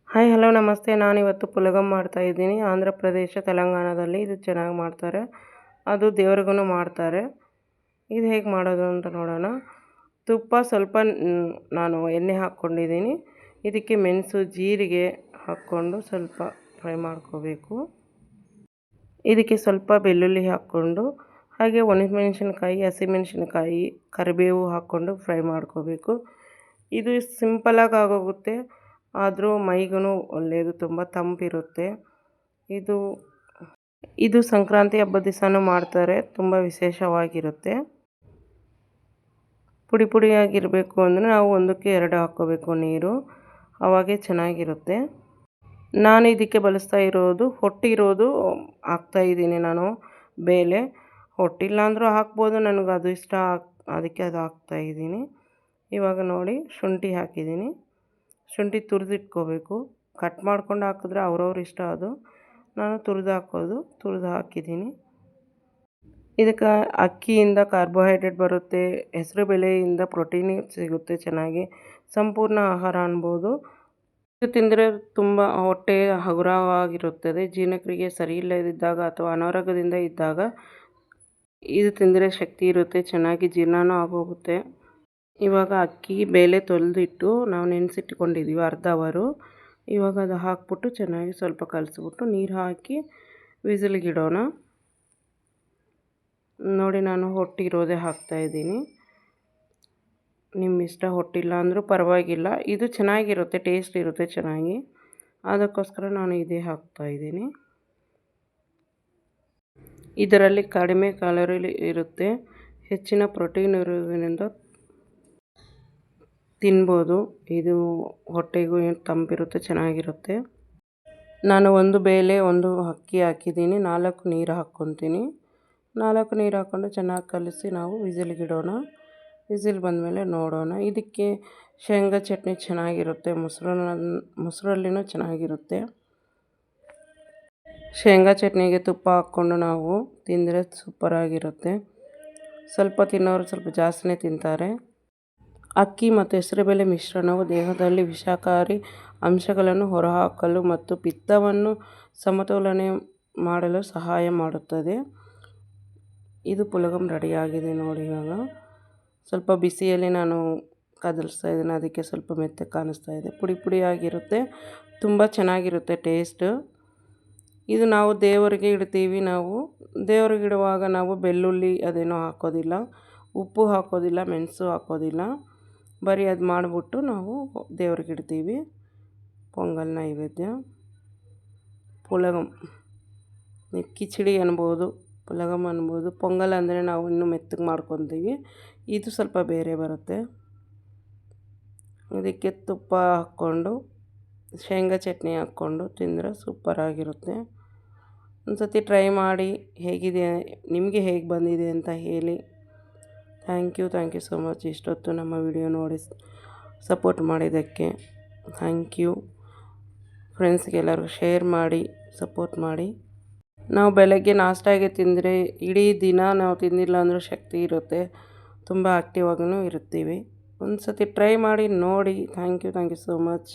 Hi hello ನಮಸ್ತೆ. ನಾನಿವತ್ತು ಪುಲಗಮ್ ಮಾಡ್ತಾಯಿದ್ದೀನಿ. ಆಂಧ್ರ ಪ್ರದೇಶ ತೆಲಂಗಾಣದಲ್ಲಿ ಇದು ಚೆನ್ನಾಗಿ ಮಾಡ್ತಾರೆ. ಅದು ದೇವ್ರಿಗೂ ಮಾಡ್ತಾರೆ. ಇದು ಹೇಗೆ ಮಾಡೋದು ಅಂತ ನೋಡೋಣ. ತುಪ್ಪ ಸ್ವಲ್ಪ ನಾನು ಎಣ್ಣೆ ಹಾಕ್ಕೊಂಡಿದ್ದೀನಿ. ಇದಕ್ಕೆ ಮೆಣಸು ಜೀರಿಗೆ ಹಾಕ್ಕೊಂಡು ಸ್ವಲ್ಪ ಫ್ರೈ ಮಾಡ್ಕೋಬೇಕು. ಇದಕ್ಕೆ ಸ್ವಲ್ಪ ಬೆಳ್ಳುಳ್ಳಿ ಹಾಕ್ಕೊಂಡು ಹಾಗೆ ಒಣಮೆಣಸಿನ್ಕಾಯಿ, ಹಸಿಮೆಣಸಿನ್ಕಾಯಿ, ಕರಿಬೇವು ಹಾಕ್ಕೊಂಡು ಫ್ರೈ ಮಾಡ್ಕೋಬೇಕು. ಇದು ಸಿಂಪಲಾಗಿ ಆಗೋಗುತ್ತೆ, ಆದರೂ ಮೈಗೂ ಒಳ್ಳೆಯದು, ತುಂಬ ತಂಪಿರುತ್ತೆ. ಇದು ಸಂಕ್ರಾಂತಿ ಹಬ್ಬದ ದಿವಸನೂ ಮಾಡ್ತಾರೆ, ತುಂಬ ವಿಶೇಷವಾಗಿರುತ್ತೆ. ಪುಡಿ ಪುಡಿಯಾಗಿರಬೇಕು ಅಂದರೆ ನಾವು 1ಕ್ಕೆ 2 ಹಾಕ್ಕೋಬೇಕು ನೀರು, ಅವಾಗೇ ಚೆನ್ನಾಗಿರುತ್ತೆ. ನಾನು ಇದಕ್ಕೆ ಬಳಸ್ತಾ ಇರೋದು ಹೊಟ್ಟಿರೋದು ಹಾಕ್ತಾಯಿದ್ದೀನಿ ನಾನು. ಬೇಳೆ ಹೊಟ್ಟಿಲ್ಲ ಅಂದರೂ ಹಾಕ್ಬೋದು, ನನಗೆ ಅದು ಇಷ್ಟ, ಅದಕ್ಕೆ ಅದು ಹಾಕ್ತಾಯಿದ್ದೀನಿ. ಇವಾಗ ನೋಡಿ ಶುಂಠಿ ಹಾಕಿದ್ದೀನಿ. ಶುಂಠಿ ತುರಿದಿಟ್ಕೋಬೇಕು. ಕಟ್ ಮಾಡ್ಕೊಂಡು ಹಾಕಿದ್ರೆ ಅವ್ರವ್ರ ಇಷ್ಟ, ಅದು ನಾನು ತುರಿದು ಹಾಕಿದ್ದೀನಿ. ಇದಕ್ಕೆ ಅಕ್ಕಿಯಿಂದ ಕಾರ್ಬೋಹೈಡ್ರೇಟ್ ಬರುತ್ತೆ, ಹೆಸರುಬೇಳೆಯಿಂದ ಪ್ರೋಟೀನ್ ಸಿಗುತ್ತೆ ಚೆನ್ನಾಗಿ, ಸಂಪೂರ್ಣ ಆಹಾರ ಅನ್ಬೋದು. ಇದು ತಿಂದರೆ ತುಂಬ ಹೊಟ್ಟೆ ಹಗುರವಾಗಿರುತ್ತದೆ. ಜೀರ್ಣಕ್ರಿಯೆ ಸರಿ ಇಲ್ಲದಿದ್ದಾಗ ಅಥವಾ ಅನಾರೋಗ್ಯದಿಂದ ಇದ್ದಾಗ ಇದು ತಿಂದರೆ ಶಕ್ತಿ ಇರುತ್ತೆ, ಚೆನ್ನಾಗಿ ಜೀರ್ಣನೂ ಆಗೋಗುತ್ತೆ. ಇವಾಗ ಅಕ್ಕಿ ಬೇಳೆ ತೊಳೆದಿಟ್ಟು ನಾವು ನೆನೆಸಿಟ್ಕೊಂಡಿದ್ದೀವಿ ಅರ್ಧ ಅವರು. ಇವಾಗ ಅದು ಹಾಕ್ಬಿಟ್ಟು ಚೆನ್ನಾಗಿ ಸ್ವಲ್ಪ ಕಲಸ್ಬಿಟ್ಟು ನೀರು ಹಾಕಿ ವಿಸಿಲ್ಗಿಡೋಣ. ನೋಡಿ, ನಾನು ಹೊಟ್ಟಿರೋದೇ ಹಾಕ್ತಾಯಿದ್ದೀನಿ. ನಿಮ್ಮ ಇಷ್ಟ, ಹೊಟ್ಟಿಲ್ಲ ಅಂದರೂ ಪರವಾಗಿಲ್ಲ. ಇದು ಚೆನ್ನಾಗಿರುತ್ತೆ, ಟೇಸ್ಟ್ ಇರುತ್ತೆ ಚೆನ್ನಾಗಿ, ಅದಕ್ಕೋಸ್ಕರ ನಾನು ಇದೇ ಹಾಕ್ತಾಯಿದ್ದೀನಿ. ಇದರಲ್ಲಿ ಕಡಿಮೆ ಕ್ಯಾಲರಿ ಇರುತ್ತೆ, ಹೆಚ್ಚಿನ ಪ್ರೋಟೀನ್ ಇರೋದ್ರಿಂದ ತಿನ್ಬೋದು. ಇದು ಹೊಟ್ಟೆಗೂ ತಂಪಿರುತ್ತೆ, ಚೆನ್ನಾಗಿರುತ್ತೆ. ನಾನು 1 ಬೇಳೆ 1 ಅಕ್ಕಿ ಹಾಕಿದ್ದೀನಿ. 4 ನೀರು ಹಾಕ್ಕೊತೀನಿ. 4 ನೀರು ಹಾಕ್ಕೊಂಡು ಚೆನ್ನಾಗಿ ಕಲಸಿ ನಾವು ವಿಸಿಲ್ಗಿಡೋಣ. ವಿಸಿಲ್ ಬಂದಮೇಲೆ ನೋಡೋಣ. ಇದಕ್ಕೆ ಶೇಂಗಾ ಚಟ್ನಿ ಚೆನ್ನಾಗಿರುತ್ತೆ, ಮೊಸರಲ್ಲಿನೂ ಚೆನ್ನಾಗಿರುತ್ತೆ. ಶೇಂಗಾ ಚಟ್ನಿಗೆ ತುಪ್ಪ ಹಾಕ್ಕೊಂಡು ನಾವು ತಿಂದರೆ ಸೂಪರಾಗಿರುತ್ತೆ. ಸ್ವಲ್ಪ ತಿನ್ನೋರು ಸ್ವಲ್ಪ ಜಾಸ್ತಿನೇ ತಿಂತಾರೆ. ಅಕ್ಕಿ ಮತ್ತು ಹೆಸರುಬೇಳೆ ಮಿಶ್ರಣವು ದೇಹದಲ್ಲಿ ವಿಷಕಾರಿ ಅಂಶಗಳನ್ನು ಹೊರಹಾಕಲು ಮತ್ತು ಪಿತ್ತವನ್ನು ಸಮತೋಲನೆ ಮಾಡಲು ಸಹಾಯ ಮಾಡುತ್ತದೆ. ಇದು ಪುಲಗಮ್ ರೆಡಿಯಾಗಿದೆ ನೋಡಿ. ಇವಾಗ ಸ್ವಲ್ಪ ಬಿಸಿಯಲ್ಲಿ ನಾನು ಕದಲಿಸ್ತಾ ಇದ್ದೀನಿ, ಅದಕ್ಕೆ ಸ್ವಲ್ಪ ಮೆತ್ತಗೆ ಕಾಣಿಸ್ತಾ ಇದೆ. ಪುಡಿ ಪುಡಿಯಾಗಿರುತ್ತೆ, ತುಂಬ ಚೆನ್ನಾಗಿರುತ್ತೆ ಟೇಸ್ಟ್. ಇದು ನಾವು ದೇವರಿಗೆ ಇಡ್ತೀವಿ. ದೇವರಿಗೆ ಇಡುವಾಗ ನಾವು ಬೆಳ್ಳುಳ್ಳಿ ಅದೇನೋ ಹಾಕೋದಿಲ್ಲ, ಉಪ್ಪು ಹಾಕೋದಿಲ್ಲ, ಮೆಣಸು ಹಾಕೋದಿಲ್ಲ. ಬರೀ ಅದು ಮಾಡಿಬಿಟ್ಟು ನಾವು ದೇವ್ರಿಗೆ ಇಡ್ತೀವಿ. ಪೊಂಗಲ್ ನೈವೇದ್ಯ, ಪುಲಗಮ್, ಕಿಚಡಿ ಅನ್ಬೋದು, ಪುಲಗಮ್ ಅನ್ಬೋದು. ಪೊಂಗಲ್ ಅಂದರೆ ನಾವು ಇನ್ನೂ ಮೆತ್ತಗೆ ಮಾಡ್ಕೊತೀವಿ, ಇದು ಸ್ವಲ್ಪ ಬೇರೆ ಬರುತ್ತೆ. ಇದಕ್ಕೆ ತುಪ್ಪ ಹಾಕ್ಕೊಂಡು ಶೇಂಗಾ ಚಟ್ನಿ ಹಾಕ್ಕೊಂಡು ತಿಂದರೆ ಸೂಪರಾಗಿರುತ್ತೆ. ಒಂದು ಸತಿ ಟ್ರೈ ಮಾಡಿ, ಹೇಗಿದೆ, ನಿಮಗೆ ಹೇಗೆ ಬಂದಿದೆ ಅಂತ ಹೇಳಿ. Thank you so much. ಇಷ್ಟೊತ್ತು ನಮ್ಮ ವಿಡಿಯೋ ನೋಡಿ ಸಪೋರ್ಟ್ ಮಾಡಿದ್ದಕ್ಕೆ ಥ್ಯಾಂಕ್ ಯು. ಫ್ರೆಂಡ್ಸ್ಗೆಲ್ಲರಿಗೂ ಶೇರ್ ಮಾಡಿ, ಸಪೋರ್ಟ್ ಮಾಡಿ. ನಾವು ಬೆಳಗ್ಗೆ ನಾಷ್ಟಾಗೆ ತಿಂದರೆ ಇಡೀ ದಿನ ನಾವು ತಿಂದಿಲ್ಲ ಅಂದರೂ ಶಕ್ತಿ ಇರುತ್ತೆ, ತುಂಬ ಆ್ಯಕ್ಟಿವ್ ಆಗೂ ಇರ್ತೀವಿ. ಒಂದು ಸತಿ ಟ್ರೈ ಮಾಡಿ ನೋಡಿ. Thank you so much.